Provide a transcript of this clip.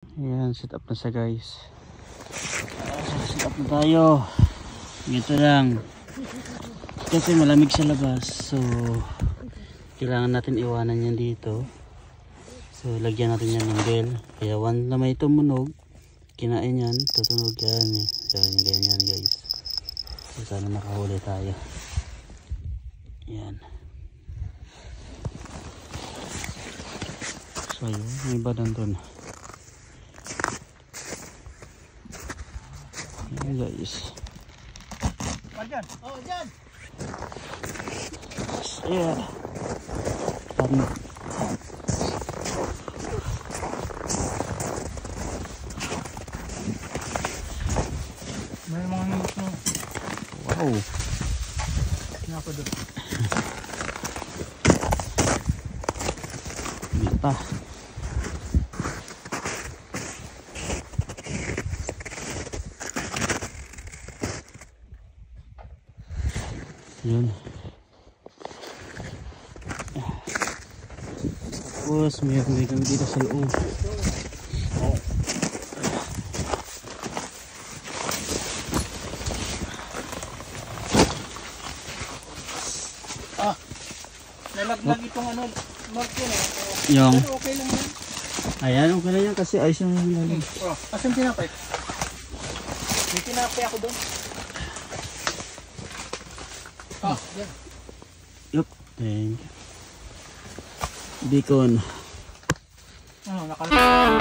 Ayan, set up na siya guys. Set up na tayo. Ganito lang. Kasi malamig sa labas. So, kailangan natin iwanan yan dito. So, lagyan natin yan ng bell. Kaya one na may tumunog, kinain yan, tutunog yan. Yan, ganyan guys. So, sana makahuli tayo. Yan. So, yun, may badan dun. Yan guys. Dyan. Oh, dyan. Ayan. Tama. May mga nilot mo. Wow. Nga pa doon. Hindi pa. Yun. Tapos may kami dito sa loob. Nalaglag itong ano, mark yun eh. Yung. Pero okay lang yan. Ayan, okay na yan kasi ayos yung lalim. Oh, asan tinapay? May tinapay ako doon. Ah, yan. Yup, thank you. Bacon. Ano, nakalimutan.